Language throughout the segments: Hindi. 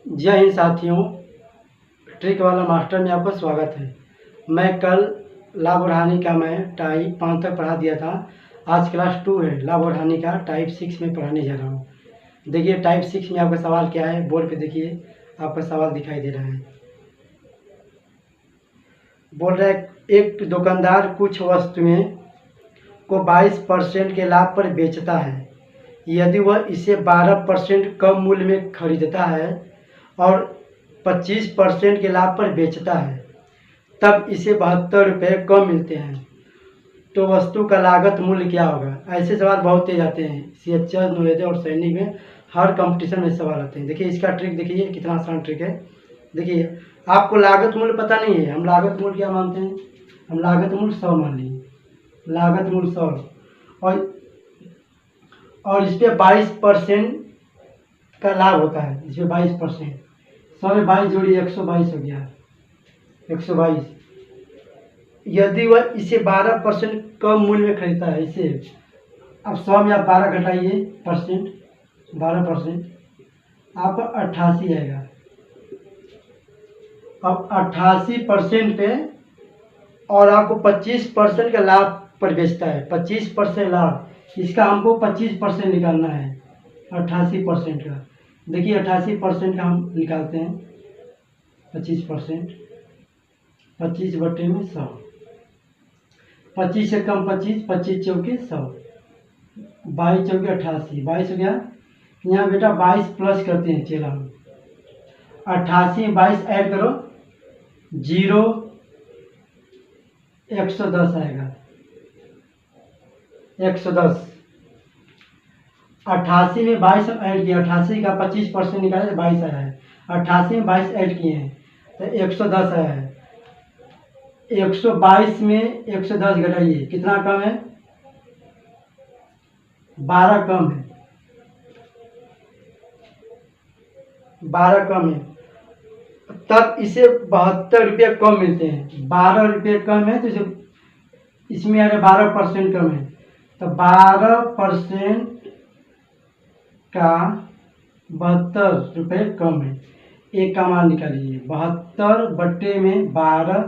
जय हिंद साथियों, ट्रिक वाला मास्टर में आपका स्वागत है। मैं कल लाभ और हानि का मैं टाइप 5 तक पढ़ा दिया था। आज क्लास 2 है, लाभ और हानि का टाइप 6 में पढ़ाने जा रहा हूँ। देखिए टाइप 6 में आपका सवाल क्या है, बोर्ड पे देखिए आपका सवाल दिखाई दे रहा है। बोल रहा है एक दुकानदार कुछ वस्तुएं को 22% के लाभ पर बेचता है। यदि वह इसे 12% कम मूल्य में खरीदता है और 25% के लाभ पर बेचता है, तब इसे 72 रुपये कम मिलते हैं। तो वस्तु का लागत मूल्य क्या होगा? ऐसे सवाल बहुत तेज आते हैं CHS, नवोदय और सैनिक में, हर कंपटीशन में सवाल आते हैं। देखिए इसका ट्रिक देखिए कितना आसान ट्रिक है। देखिए आपको लागत मूल्य पता नहीं है, हम लागत मूल्य क्या मानते हैं? हम लागत मूल्य 100 मान लीजिए, लागत मूल्य 100 और इस पर 22% का लाभ होता है। इसमें 22%, 100 में 22 जोड़िए 122 हो गया, 122। यदि वह इसे 12% कम मूल्य में खरीदता है, इसे अब 100 में आप 12 घटाइए परसेंट, 12% आपका 88 आएगा। अब 88% पे और आपको 25% का लाभ पर बेचता है, 25% लाभ, इसका हमको 25% निकालना है 88% का। देखिए 88% का हम निकालते हैं, 25%, 25 बटे में 100, 25 से कम 25, 25 चौके 100, 22 चौके 88, 22 हो गया। यहाँ बेटा 22 प्लस करते हैं, चला 88 में 22 ऐड करो, 0 110 आएगा, 110। 88 में 22 ऐड किया, 88 का 25% निकाले तो 22 आया है। 88 में 22 ऐड किए हैं तो 110 आया है। 122 में 110 घटाइए, कितना कम है? 12 कम है, 12 कम है, तब इसे 72 रुपये कम मिलते हैं। 12 रुपये कम है तो इसे इसमें अगर 12% कम है तो 12% का 72 रुपये कम है। एक का मान निकालिए, 72 बट्टे में 12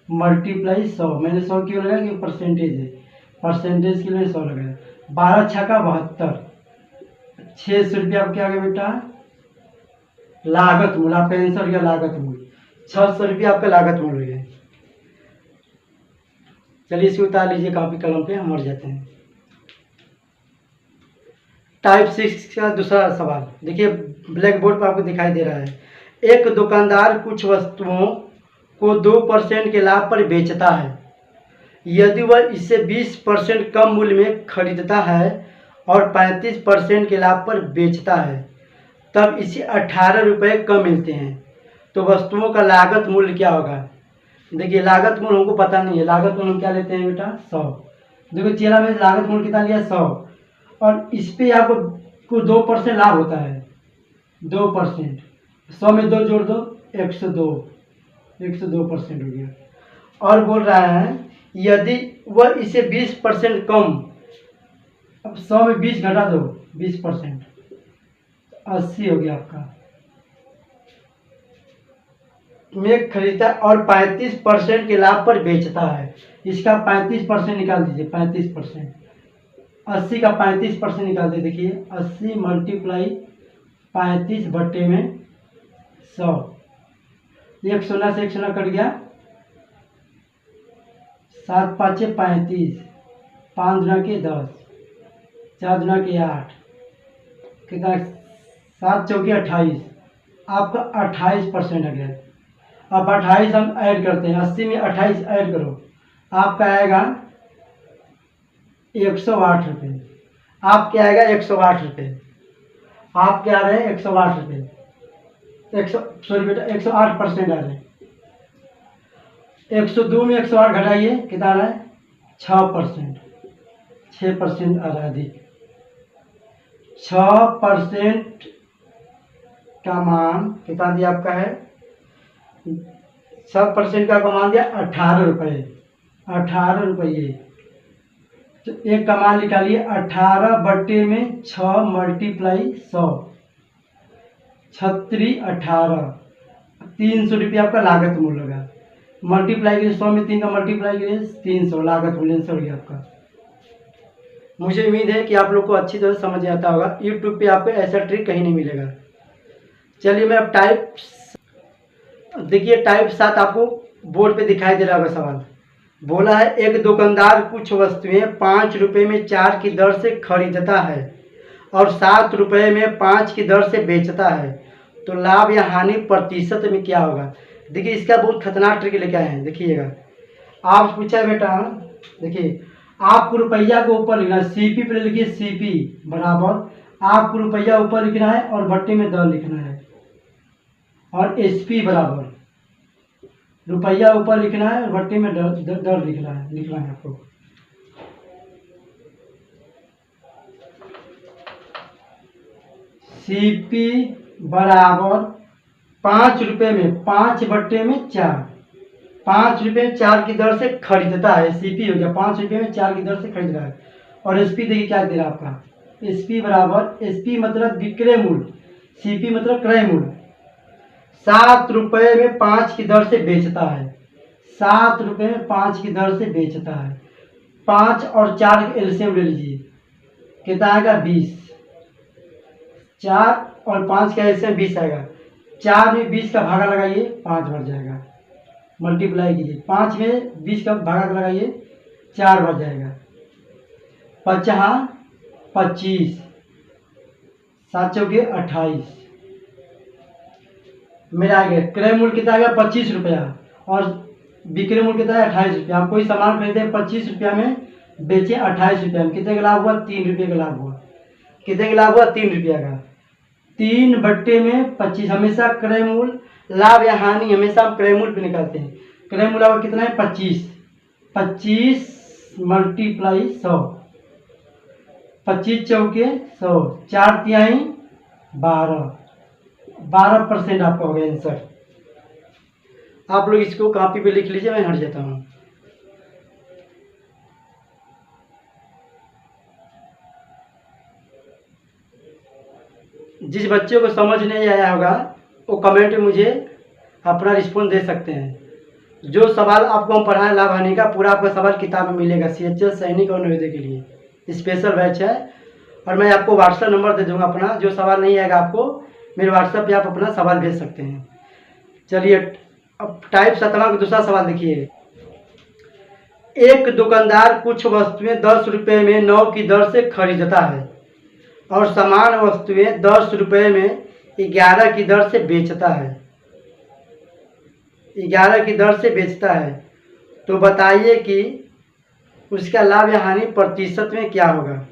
मल्टीप्लाई 100। मैंने 100 क्यों लगाया? कि परसेंटेज है, परसेंटेज के लिए 100 लगाया। 12 छक्का 72, 600 रुपया आपके आगे बेटा लागत मूल्य, आपका आंसर गया लागत मूल्य, 600 रुपया आपका लागत मूल्य है। चलिए इसे उतार लीजिए कॉपी कलम पे, हम मर जाते हैं। टाइप 6 का दूसरा सवाल देखिए, ब्लैक बोर्ड पर आपको दिखाई दे रहा है। एक दुकानदार कुछ वस्तुओं को 2% के लाभ पर बेचता है। यदि वह इसे 20% कम मूल्य में खरीदता है और 35% के लाभ पर बेचता है, तब इसे 18 रुपये कम मिलते हैं। तो वस्तुओं का लागत मूल्य क्या होगा? देखिए लागत मूल्य हमको पता नहीं है, लागत मूल्य हम क्या लेते हैं बेटा? 100। देखो चेला में लागत मूल्य कितना लिया? 100, और इस पे आपको 2% लाभ होता है, 2%। 100 में 2 जोड़ दो, 102, 102% हो गया। और बोल रहा है यदि वह इसे 20% कम, अब 100 में 20 घटा दो, 20%, 80 हो गया आपका, में खरीदता और 35% के लाभ पर बेचता है। इसका 35% निकाल दीजिए, 35%, 80 का 35% निकाल दे। देखिए 80 मल्टीप्लाई 35 बट्टे में 100, एक शून्य से एक शून्य कट गया, 7 5 35, 5 दुना के 10, 4 दुना के 8, कितना? 7 चौके 28, आपका 28% आ गया। अब 28 हम ऐड करते हैं, 80 में 28 ऐड करो, आपका आएगा 108 रुपये। आपके आएगा 108 रुपये, आप क्या आ रहे हैं? 108 रुपये, 100 बेटा 108% आ रहे हैं। 102 में 108 घटाइए, कितना आ रहा है? 6%, 6% आ रहा है अधिक। 6% का मान कितना दिया आपका है? 6% का मान दिया 18 रुपये, 18 रुपये। तो एक का मान निकालिए, 18 बट्टे में 6 मल्टीप्लाई 100, छत्री 18, 300 रुपये आपका लागत मूल्य होगा। मल्टीप्लाई करिए 100 में 3 का मल्टीप्लाई करिए 300, लागत मूल्य आंसर हो गया आपका। मुझे उम्मीद है कि आप लोग को अच्छी तरह समझ आता होगा। यूट्यूब पे आपको ऐसा ट्रिक कहीं नहीं मिलेगा। चलिए मैं अब टाइप, देखिए टाइप 7 आपको बोर्ड पे दिखाई दे रहा होगा। सवाल बोला है एक दुकानदार कुछ वस्तुएं 5 रुपये में 4 की दर से खरीदता है और 7 रुपये में 5 की दर से बेचता है, तो लाभ या हानि प्रतिशत में क्या होगा। देखिए इसका बहुत खतरनाक ट्रिक लेके आए हैं। देखिएगा, आप पूछा है बेटा, देखिए आपको रुपया को ऊपर लिखना है, सीपी पे लिखिए सीपी बराबर आपको रुपया ऊपर लिखना है और भट्टी में दर लिखना है, और एसपी बराबर रुपया ऊपर लिखना है और भट्टी में दर लिखना है आपको। सीपी बराबर 5 रुपये में 5 बट्टे में 4, 5 रुपये 4 की दर से खरीदता है। सीपी हो गया 5 रुपये में 4 की दर से खरीद रहा है। और एसपी देखिए क्या दे रहा है आपका, एसपी बराबर, एसपी मतलब विक्रय मूल्य, सीपी मतलब क्रय मूल्य, 7 रुपये में 5 की दर से बेचता है। 7 रुपये में 5 की दर से बेचता है। 5 और 4 का एलसीएम ले लीजिए, कितना आएगा 20। 4 और 5 का एलसीएम 20 आएगा। 4 में 20 का भागा लगाइए 5 बढ़ जाएगा, मल्टीप्लाई कीजिए। 5 में 20 का भागा लगाइए 4 बढ़ जाएगा। 5 25, 7 चौके 28, मेरा आ गया क्रय मूल्य कितना आ गया 25 रुपया और विक्रय मूल्य कितना है 28 रुपया। हम कोई सामान खरीदे 25 रुपया में, बेचे 28 रुपया में, कितने का लाभ हुआ 3 रुपये का लाभ हुआ। कितने का लाभ हुआ 3 रुपया का। 3 बट्टे में 25, हमेशा क्रय मूल्य, लाभ या हानि हमेशा हम क्रय मूल्य पे निकालते हैं। क्रय मूल्य आपका कितना है 25, 25 मल्टीप्लाई 100, 25 चौके 100, 4 तिहाई 12, 12% आपका हो गया आंसर। आप लोग इसको कॉपी पे लिख लीजिए, मैं हट जाता हूँ। जिस बच्चे को समझ नहीं आया होगा वो कमेंट में मुझे अपना रिस्पॉन्स दे सकते हैं। जो सवाल आपको हम पढ़ाएं लाभ हानि का, पूरा आपका सवाल किताब में मिलेगा। CHS सैनिक और नवोदय के लिए स्पेशल बैच है, और मैं आपको व्हाट्सएप नंबर दे दूंगा अपना। जो सवाल नहीं आएगा आपको मेरे व्हाट्सएप पे आप अपना सवाल भेज सकते हैं। चलिए अब टाइप 7 का दूसरा सवाल देखिए। एक दुकानदार कुछ वस्तुएं 10 रुपये में 9 की दर से खरीदता है और समान वस्तुएं 10 रुपये में 11 की दर से बेचता है। 11 की दर से बेचता है, तो बताइए कि उसका लाभ या हानि प्रतिशत में क्या होगा।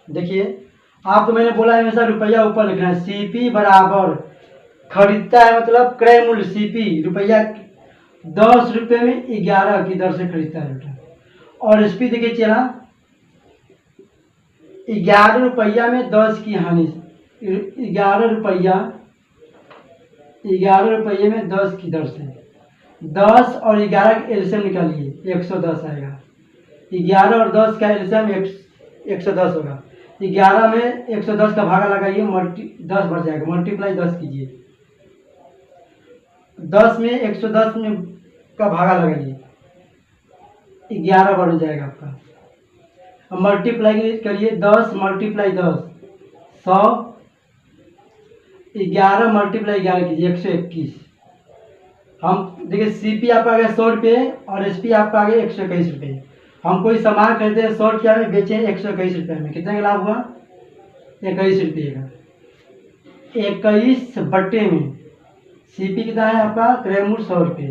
देखिए आपको मैंने बोला है हमेशा रुपया ऊपर लिखना है। सीपी बराबर खरीदता है मतलब क्रय मूल्य, सीपी रुपया 10 रुपये में 11 की दर से खरीदता है बेटा। और एसपी देखिए चला 11 रुपया में 10 की हानि, 11 रुपये में 10 की दर से, 10 और 11 का एलसीएम निकालिए 110 आएगा। 11 और 10 का एलसीएम 110 होगा। 11 में 110 का भागा लगाइए, 10 बढ़ जाएगा, मल्टीप्लाई 10 कीजिए। 10 में 110 में का भागा लगाइए, 11 बढ़ जाएगा आपका। अब मल्टीप्लाई करिए, 10 मल्टीप्लाई 10 100, 11 मल्टीप्लाई 11 कीजिए 121। हम देखिए सीपी आपका आ गया 100 रुपये और एसपी आपका आ गया 121 रुपये। हम कोई सामान खरीदे 100 रुपया में, बेचे 121 रुपये में, कितने का लाभ हुआ 21 रुपये का। 21 बट्टे में सीपी कितना है आपका क्रय मूल्य 100 रुपये,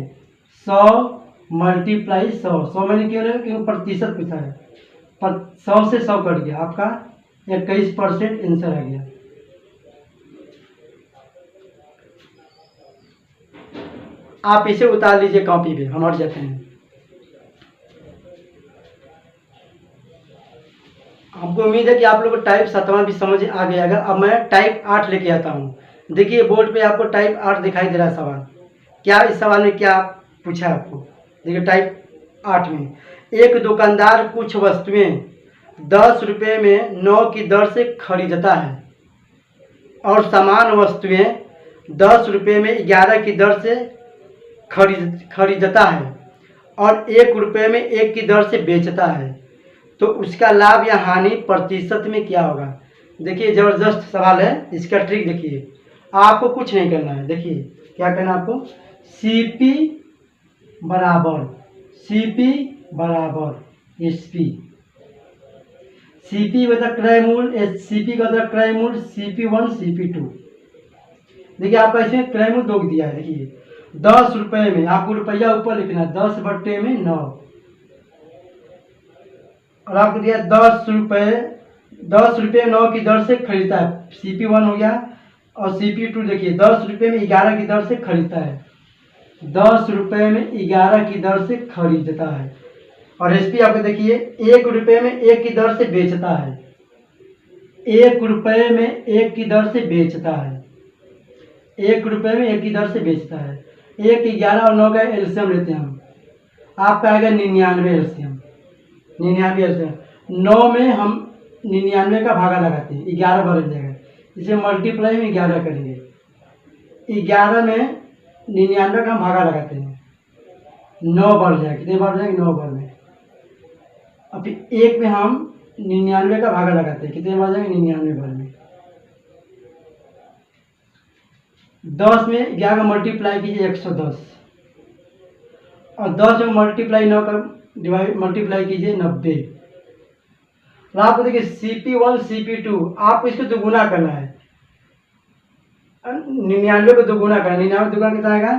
100 मल्टीप्लाई 100, 100 मैंने क्यों प्रतिशत पूछा है, 100 से 100 कट गया, आपका 21% आंसर आ गया। आप इसे उतार लीजिए कॉपी पे, हम हट जाते हैं। हमको उम्मीद है कि आप लोगों को टाइप 7वां भी समझ आ गया होगा। अब मैं टाइप 8 लेके आता हूँ। देखिए बोर्ड पे आपको टाइप 8 दिखाई दे रहा है सवाल। क्या इस सवाल में क्या पूछा है आपको? देखिए टाइप 8 में, एक दुकानदार कुछ वस्तुएं 10 रुपये में 9 की दर से खरीदता है और समान वस्तुएं 10 रुपये में 11 की दर से खरीदता है और 1 रुपये में 1 की दर से बेचता है, तो उसका लाभ या हानि प्रतिशत में क्या होगा? देखिए ज़बरदस्त सवाल है, इसका ट्रिक देखिए। आपको कुछ नहीं करना है, देखिए क्या करना है आपको, CP बराबर SP, CP का क्रय मूल्य, CP का क्रय मूल्य CP1 CP2। देखिए आपका इसमें क्रय मूल्य 2 दिया है। देखिए 10 रुपये में, आपको रुपया ऊपर लिखना है, 10 बट्टे में 9, और आपको दिया 10 रुपये 9 की दर से खरीदता है, CP1 हो गया। और CP2 देखिए 10 रुपये में 11 की दर से खरीदता है, 10 रुपये में 11 की दर से खरीदता है। और SP आपको देखिए 1 रुपये में 1 की दर से बेचता है, 1 रुपये में 1 की दर से बेचता है, 1 रुपये में 1 की दर से बेचता है। 1, 11 और 9 का एलसीएम लेते हैं हम, आपका आएगा 99 एलसीएम, 99 एलसीएम। 9 में हम 99 का भागा लगाते हैं, 11 बढ़ जाएगा, इसे मल्टीप्लाई में 11 करेंगे, 11 में 99 का हम भागा लगाते हैं, 9 बढ़ जाएगा, कितने बढ़ जाएंगे, 9 बढ़ में। अब फिर 1 में हम 99 का भागा लगाते हैं, कितने बढ़ जाएंगे, 99 बढ़ में। 10 में 11 का मल्टीप्लाई कीजिए 110, और 10 में मल्टीप्लाई 9 का मल्टीप्लाई कीजिए 90। तो आपको देखिए CP1 CP2 आपको इसको दोगुना करना है, 99 को दोगुना करना, 99 दोगुना कितना आएगा,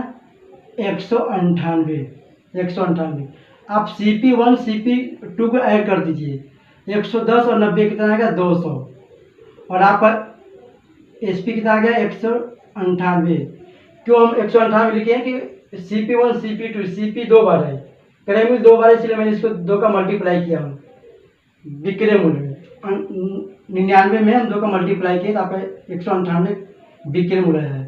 198, 198। आप CP1 CP2 को ऐड कर दीजिए, 110 और 90 कितना आएगा, 200, और आपका SP कितना आ गया, 198। क्यों हम 198 लिखे हैं कि CP1 CP2 CP 2 बार है, क्रय मूल्य 2 बार, इसलिए मैंने इसको 2 का मल्टीप्लाई किया हूँ विक्रय मूल्य में। 99 में हम 2 का मल्टीप्लाई किए तो आपका 198 विक्रय मूल्य है।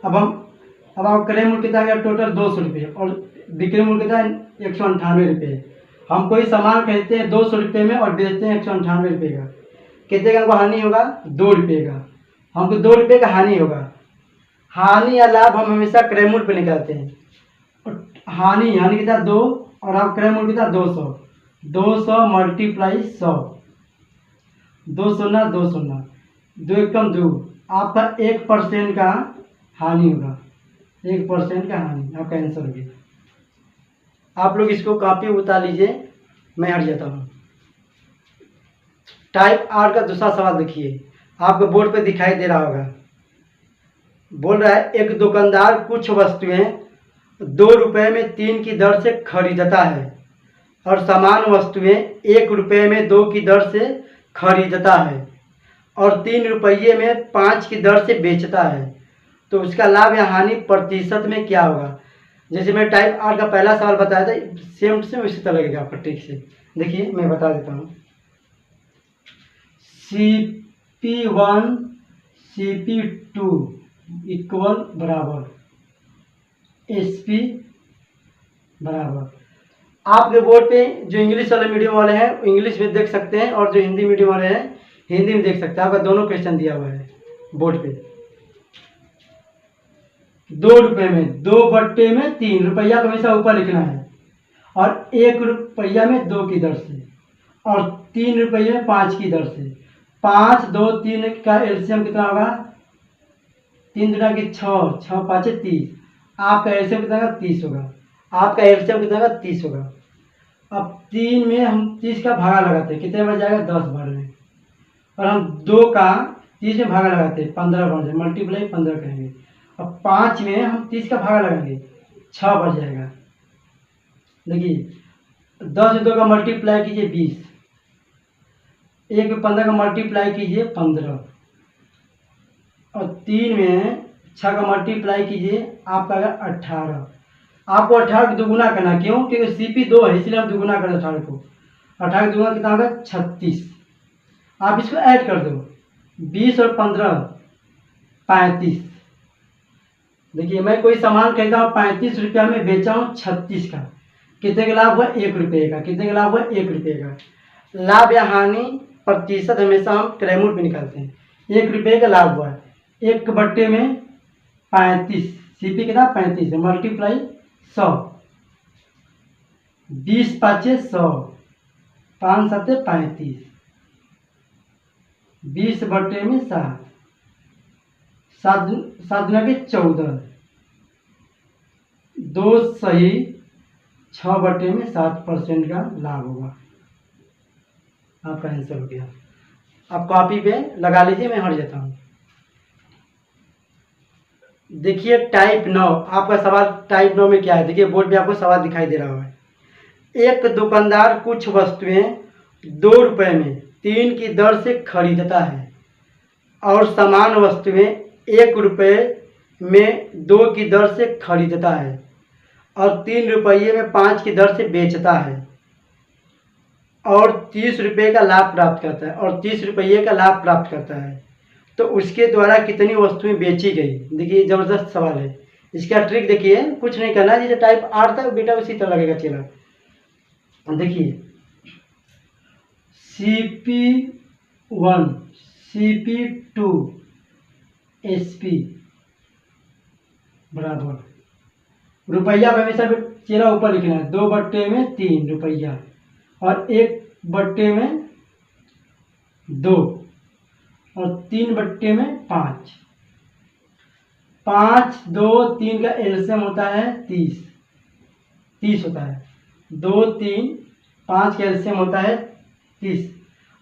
अब आप क्रय मूल्य कितना गया, टोटल 200 रुपये, और विक्रय मूल्य कितना है, 198 रुपये। हम कोई सामान खरीदते हैं 200 रुपये में और बेचते हैं 198 रुपये का, कितने का हमको हानि होगा, 2 रुपये का, हमको 2 रुपये का हानि होगा। हानि या लाभ हम हमेशा क्रय मूल्य पर निकालते हैं, और हानि कितना 2, और आप क्रय मूल्य कितना 200, 200 मल्टीप्लाई 100, 2 शून्य 2 शून्य, 2 एकम 2, आपका 1% का हानि होगा, 1% का हानि आपका आंसर हो गया। आप लोग इसको कॉपी उतार लीजिए, मैं हट जाता हूँ। टाइप 8 का दूसरा सवाल देखिए, आपको बोर्ड पे दिखाई दे रहा होगा। बोल रहा है एक दुकानदार कुछ वस्तुएं 2 रुपये में 3 की दर से खरीदता है और समान वस्तुएं 1 रुपये में 2 की दर से खरीदता है और 3 रुपये में 5 की दर से बेचता है, तो उसका लाभ या हानि प्रतिशत में क्या होगा? जैसे मैं टाइप 8 का पहला सवाल बताया था, सेम टू सेम इसी तरह लगेगा आपका ट्रिक से। देखिए मैं बता देता हूँ, CP1 CP2 इक्वल बराबर SP बराबर। आपके बोर्ड पे जो इंग्लिश वाले मीडियम वाले हैं इंग्लिश में देख सकते हैं, और जो हिंदी मीडियम वाले हैं हिंदी में देख सकते हैं। आपका दोनों क्वेश्चन दिया हुआ है बोर्ड पे। 2 रुपये में 2 बट्टे में 3, रुपया को हमेशा ऊपर लिखना है, और 1 रुपया में 2 की दर से, और 3 रुपये में 5 की दर से। 5 2 3 का एलसीएम कितना होगा, 3 दुना की 6, 6 5 30, आपका एलसीएम कितना होगा, 30 होगा। आपका एलसीएम कितना होगा, 30 होगा। अब 3 में हम 30 का भागा लगाते हैं, कितने बन जाएगा, 10 बार में, और हम 2 का 30 में भागा लगाते हैं, 15 बन जाए, मल्टीप्लाई 15 करेंगे। अब 5 में हम 30 का भागा लगाएंगे, 6 बन जाएगा। देखिए 10 में 2 का मल्टीप्लाई कीजिए 20, 1 में 15 का मल्टीप्लाई कीजिए 15, और 3 में 6 का मल्टीप्लाई कीजिए, आपका आएगा 18। आपको 18 को दुगुना करना, क्यों, क्योंकि CP 2 है इसलिए हम दुगुना करें 18 को। 18 का दुगुना कितना होगा, 36। आप इसको ऐड कर दो, 20 और 15 35, देखिए मैं कोई सामान खरीदा हूँ 35 रुपया में, बेचा हूँ 36 का, कितने का लाभ हुआ? 1 रुपये का। कितने का लाभ हुआ? 1 रुपये का। लाभ या हानि प्रतिशत हमेशा हम क्रयमूल्य पे निकालते हैं। 1 रुपये का लाभ हुआ, 1/35, सीपी कितना? 35 है, मल्टीप्लाई 100, 20 पाँचे 100, 5 सत्ते 35, 20/7, 7 दुना के 14, 2 सही 6/7% का लाभ होगा। आपका आंसर हो गया। आप कॉपी पे लगा लीजिए, मैं हट जाता हूँ। देखिए टाइप 9, आपका सवाल टाइप 9 में क्या है? देखिए बोर्ड पे आपको सवाल दिखाई दे रहा है। एक दुकानदार कुछ वस्तुएं 2 रुपये में 3 की दर से खरीदता है और समान वस्तुएं 1 रुपये में 2 की दर से खरीदता है और 3 रुपये में 5 की दर से बेचता है और 30 रुपये का लाभ प्राप्त करता है, और 30 रुपये का लाभ प्राप्त करता है, तो उसके द्वारा कितनी वस्तुएं बेची गई? देखिए ज़बरदस्त सवाल है। इसका ट्रिक देखिए, कुछ नहीं करना, जैसे टाइप 8 था बेटा उसी तरह लगेगा। चला देखिए, CP1, CP2, SP बराबर रुपया का हमेशा चेहरा ऊपर लिखना है। 2/3 रुपया और 1/2 और 3/5। 5, 2, 3 का एलसीएम होता है 30 होता है। 2, 3, 5 का एलसीएम होता है 30।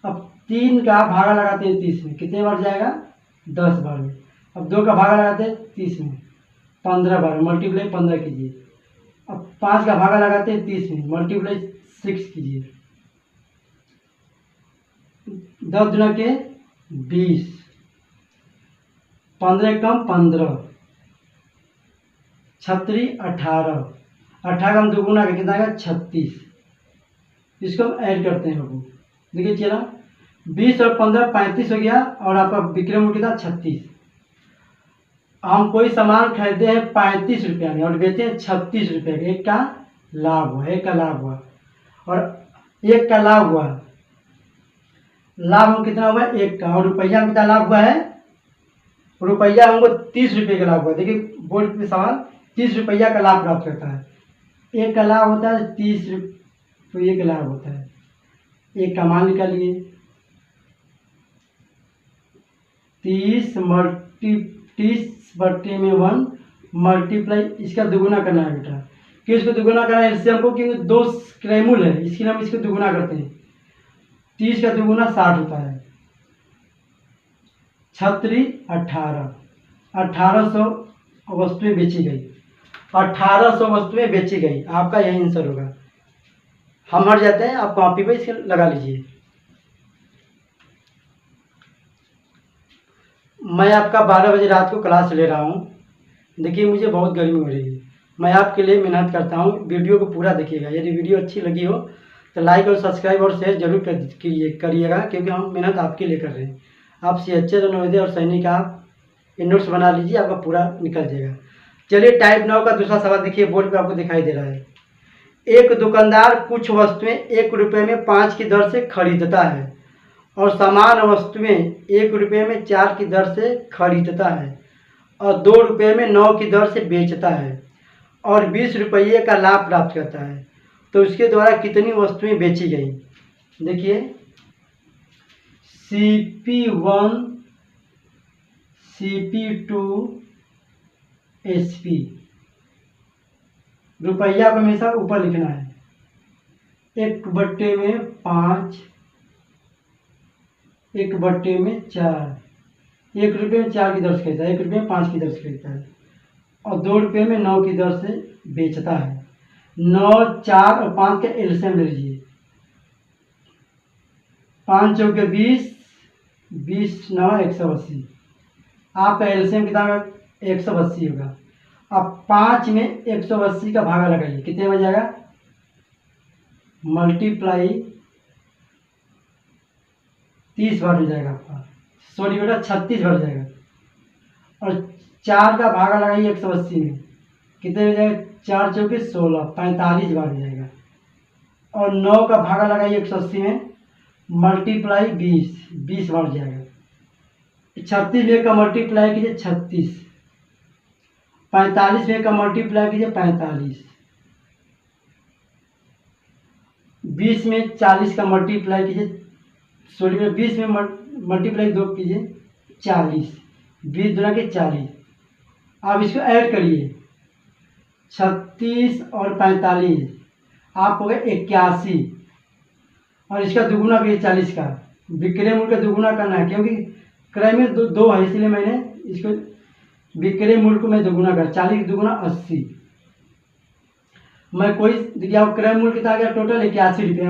अब 3 का भागा लगाते हैं 30 में, कितने बार जाएगा? 10 बार में। अब 2 का भागा लगाते हैं 30 में, 15 बार, मल्टीप्लाई 15 कीजिए। अब 5 का भागा लगाते हैं 30 में, मल्टीप्लाई 6 कीजिए। 10 दुना के 20, 15 कम 15, 36 18, 18 का हम दोगुना का कितना आएगा? 36। इसको हम ऐड करते हैं बाबू। देखिए चला 20 और 15 35 हो गया, और आपका विक्रम कितना? 36। हम कोई सामान खरीदे हैं 35 रुपया में और बेचे हैं 36 रुपये का, एक का लाभ हुआ, एक का लाभ हुआ और एक का लाभ हुआ। लाभ कितना हुआ? एक का। और रुपया कितना लाभ हुआ है? रुपया हमको 30 रुपये का लाभ हुआ। देखिए बोर्ड पे सवाल 30 रुपया का लाभ प्राप्त करता है। एक का लाभ होता है 30 रुपये का लाभ होता है। एक का मान निकालिए, 30/1 मल्टीप्लाई, इसका दुगुना करना है बेटा। क्यों इसको दुगुना करना है? इससे हमको, क्योंकि 2 क्रयमूल्य है, इसके लिए हम इसको दुगुना करते हैं। 30 का दुगुना 60 होता है। 36 18, 1800 वस्तुएं बेची गई। 1800 वस्तुएं बेची गई, आपका यही आंसर होगा। हम हट जाते हैं, आप कॉपी पे इसके लगा लीजिए। मैं आपका 12 बजे रात को क्लास ले रहा हूँ। देखिए मुझे बहुत गर्मी हो रही है, मैं आपके लिए मेहनत करता हूँ। वीडियो को पूरा देखिएगा। यदि वीडियो अच्छी लगी हो तो लाइक और सब्सक्राइब और शेयर जरूर करिएगा, क्योंकि हम मेहनत आपके लिए कर रहे हैं। आप CHS नवोदय और सैनिक आप नोट्स बना लीजिए, आपका पूरा निकल जाएगा। चलिए टाइप 9 का दूसरा सवाल देखिए, बोर्ड पे आपको दिखाई दे रहा है। एक दुकानदार कुछ वस्तुएं 1 रुपये में 5 की दर से खरीदता है और समान वस्तुएं 1 रुपये में 4 की दर से खरीदता है और 2 रुपये में 9 की दर से बेचता है और 20 रुपये का लाभ प्राप्त करता है, तो उसके द्वारा कितनी वस्तुएं बेची गई? देखिए CP1, CP2, SP। रुपया को हमेशा ऊपर लिखना है। 1/5, 1/4, 1 रुपये में 4 की दर से खरीदता है, 1 रुपये में 5 की दर से खरीदता है और 2 रुपये में 9 की दर से बेचता है। 9, 4 और 5 का एलसीएम ले लीजिए। 5 चौके 20, 20 9 180। आपका एलसीएम कितना? 180 होगा। अब 5 में 180 का भागा लगाइए, कितने में जाएगा? मल्टीप्लाई 30 बार हो जाएगा आपका, सॉरी बेटा 36 बार जाएगा। और 4 का भागा लगाइए 180 में, कितने हो जाएगा? 4 चौके 16, 45 बार हो जाएगा। और 9 का भागा लगाइए 180 में, मल्टीप्लाई 20 बार हो जाएगा। 36 में का मल्टीप्लाई कीजिए 36, 45 में का मल्टीप्लाई कीजिए 45, 20 में 40 का मल्टीप्लाई कीजिए, सॉरी 20 में मल्टीप्लाई 2 कीजिए 40, 20 दूना के 40। अब इसको ऐड करिए, 36 और 45 आप हो गए 81, और इसका दुगुना करिए 40 का। विक्रय मूल्य का दुगुना करना है, क्योंकि क्रय में दो है, इसलिए मैंने इसको विक्रय मूल्य को मैं दुगुना कर, 40 दुगुना 80। मैं कोई देखिए, आप क्रय मूल्य कितना आ गया? टोटल 81 रुपये,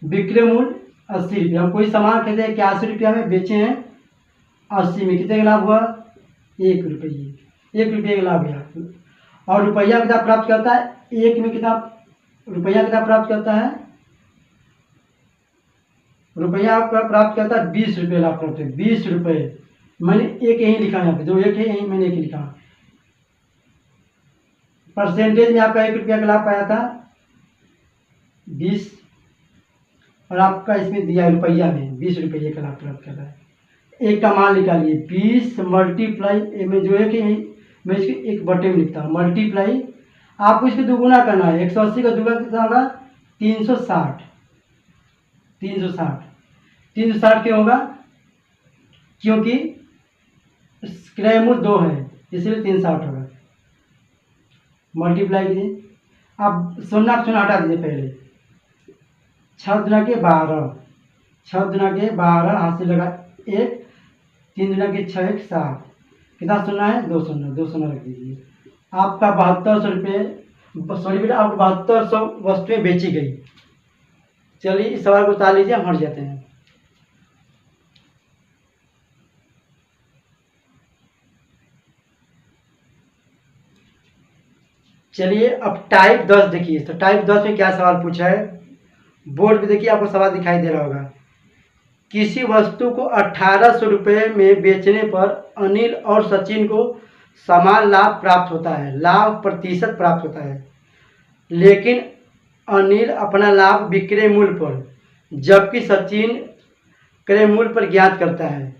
विक्रय मूल्य 80 रुपये। हम कोई सामान खरीदे 81 रुपया में, बेचे हैं 80 में, कितने का लाभ हुआ? 1 रुपये, 1 रुपये का लाभ हुआ। और रुपया कितना प्राप्त करता है? एक में कितना रुपया कितना प्राप्त करता है? रुपया आपका प्राप्त करता है 20 रुपये लाभ प्राप्त है, 20 रुपये। मैंने एक यही लिखा है, यहाँ पे जो एक है यही मैंने एक लिखा। परसेंटेज में आपका 1 रुपया का लाभ पाया था 20, और आपका इसमें दिया रुपया में 20 रुपये का लाभ प्राप्त कर रहा है। एक का मान निकालिए, 20 मल्टीप्लाई में जो है कि मैं इसको 1/में लिखता हूँ, मल्टीप्लाई आपको इसको दुगुना करना है। 180 का दुगुना कितना होगा? 360, 360 क्यों होगा? क्योंकि क्रय मूल्य 2 है, इसलिए 360 होगा। मल्टीप्लाई कीजिए, अब शून्य हटा दीजिए पहले। 6 दुना के 12, 6 दुना के 12 हाथ से लगा 1, 3 दुना के 6 1 7, कितना शून्य है? 2 शून्य रख दीजिए। आपका 7200 रुपये, सॉरी बेटा, आपको 7200 वस्तुएं बेची गई। चलिए इस सवाल को उतार लीजिए, हम हट जाते हैं। चलिए अब टाइप 10 देखिए, तो टाइप 10 में क्या सवाल पूछा है? बोर्ड पे देखिए, आपको सवाल दिखाई दे रहा होगा। किसी वस्तु को 1800 रुपये में बेचने पर अनिल और सचिन को समान लाभ प्राप्त होता है, लाभ प्रतिशत प्राप्त होता है, लेकिन अनिल अपना लाभ विक्रय मूल्य पर जबकि सचिन क्रय मूल्य पर ज्ञात करता है,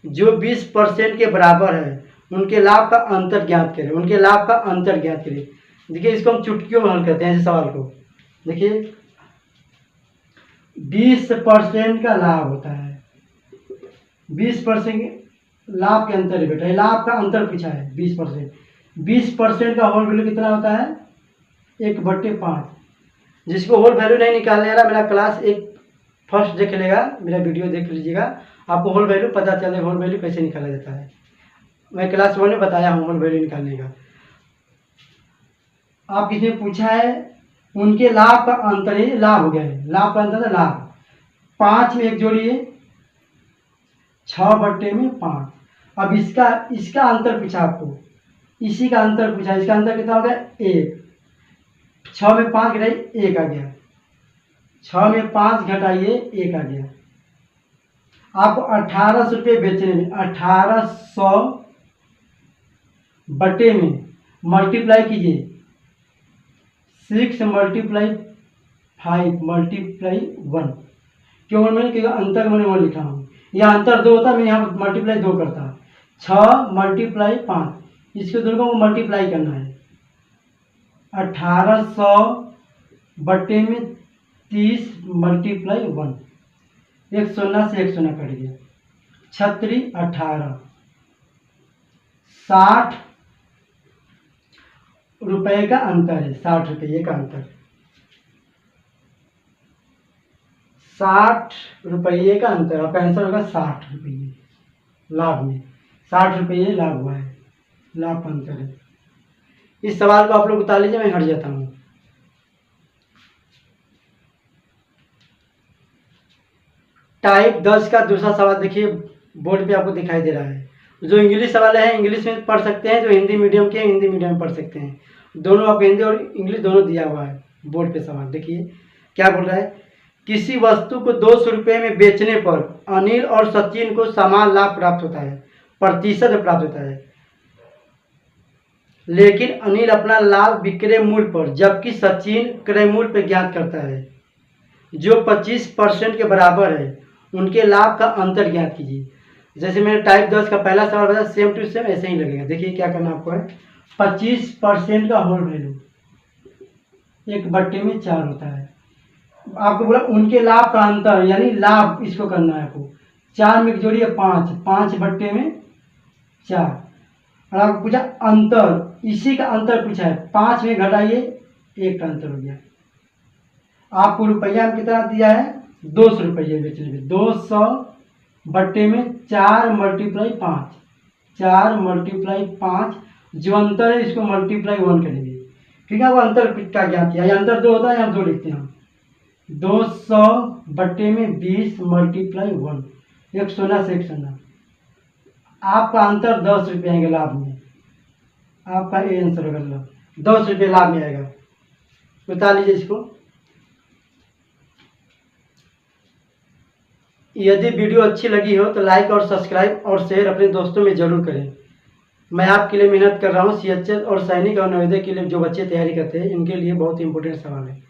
जो 20% के बराबर है। उनके लाभ का अंतर ज्ञात करें, उनके लाभ का अंतर ज्ञात करें। देखिए इसको हम चुटकियों में हल करते हैं इस सवाल को। देखिए 20% का लाभ होता है, 20% लाभ के अंतर है बेटा, लाभ का अंतर पूछा है 20%। 20% का होल वैल्यू कितना होता है? 1/5। जिसको होल वैल्यू नहीं निकालने वाला, मेरा क्लास एक फर्स्ट देख लेगा, मेरा वीडियो देख लीजिएगा, आपको होल वैल्यू पता चलेगा होल वैल्यू कैसे निकाला जाता है। मैं क्लास 1 में बताया हूँ होल वैल्यू निकालने का। आप किसी ने पूछा है उनके लाभ का अंतर, ही लाभ हो गया है, लाभ का अंतर है लाभ। 5 में 1 जोड़िए, 6/5। अब इसका अंतर पूछा आपको, इसी का अंतर पूछा, इसका अंतर कितना हो गया? 1। 6 में 5 घटाइए 1 आ गया, 6 में 5 घटाइए 1 आ गया। आपको 1800 रुपये बेचने में 1800 बटे में मल्टीप्लाई कीजिए 6 मल्टीप्लाई 5 मल्टीप्लाई 1। क्यों मैंने? क्योंकि अंतर मैंने 1 लिखा हूँ, यहाँ अंतर 2 होता, मैं यहाँ मल्टीप्लाई 2 करता। 6 मल्टीप्लाई 5, इसके दोनों को मल्टीप्लाई करना है। 1800 बटे में 30 मल्टीप्लाई 1, 1 शून्य से 1 शून्य कट गया, 36 18, 60 रुपये का अंतर है, 60 रुपये का अंतर, 60 रुपये का अंतर। आपका आंसर होगा 60 रुपये लाभ में, 60 रुपये लाभ हुआ है, लाभ का अंतर है। इस सवाल को आप लोग उतार लीजिए, मैं हट जाता हूँ। टाइप 10 का दूसरा सवाल देखिए, बोर्ड पे आपको दिखाई दे रहा है। जो इंग्लिश सवाल है इंग्लिश में पढ़ सकते हैं, जो हिंदी मीडियम के हिंदी मीडियम में पढ़ सकते हैं, दोनों आपको हिंदी और इंग्लिश दोनों दिया हुआ है बोर्ड पे। सवाल देखिए क्या बोल रहा है। किसी वस्तु को 200 रुपये में बेचने पर अनिल और सचिन को समान लाभ प्राप्त होता है, प्रतिशत प्राप्त होता है, लेकिन अनिल अपना लाभ विक्रय मूल्य पर जबकि सचिन क्रय मूल्य पर ज्ञात करता है, जो 25% के बराबर है। उनके लाभ का अंतर ज्ञात कीजिए। जैसे मैंने टाइप 10 का पहला सवाल बताया, सेम टू सेम ऐसे ही लगेगा। देखिए क्या करना आपको है, 25% का होल वैल्यू 1/4 होता है। आपको बोला उनके लाभ का अंतर, यानी लाभ इसको करना है आपको। 4 में जोड़िए 5, 5/4। और आपको पूछा अंतर, इसी का अंतर पूछा है, 5 में घटाइए 1 का अंतर हो गया। आपको रुपया में कितना दिया है, 200 रुपये बेचने में, 200/4 × 5, 4 × 5, जो अंतर है इसको मल्टीप्लाई 1 करेंगे। ठीक है, वो अंतर का ज्ञात किया, यहाँ अंतर 2 होता है, यहाँ 2 लिखते हैं हम। 200/20 × 1, 1 सोना से 1 सोना। आपका अंतर 10 रुपये आएगा लाभ में। आपका ये आंसर होगा, 10 रुपये लाभ में आएगा। बता लीजिए इसको। यदि वीडियो अच्छी लगी हो तो लाइक और सब्सक्राइब और शेयर अपने दोस्तों में ज़रूर करें। मैं आपके लिए मेहनत कर रहा हूँ। CHS और सैनिक और नवोदय के लिए जो बच्चे तैयारी करते हैं, इनके लिए बहुत इंपॉर्टेंट सवाल है।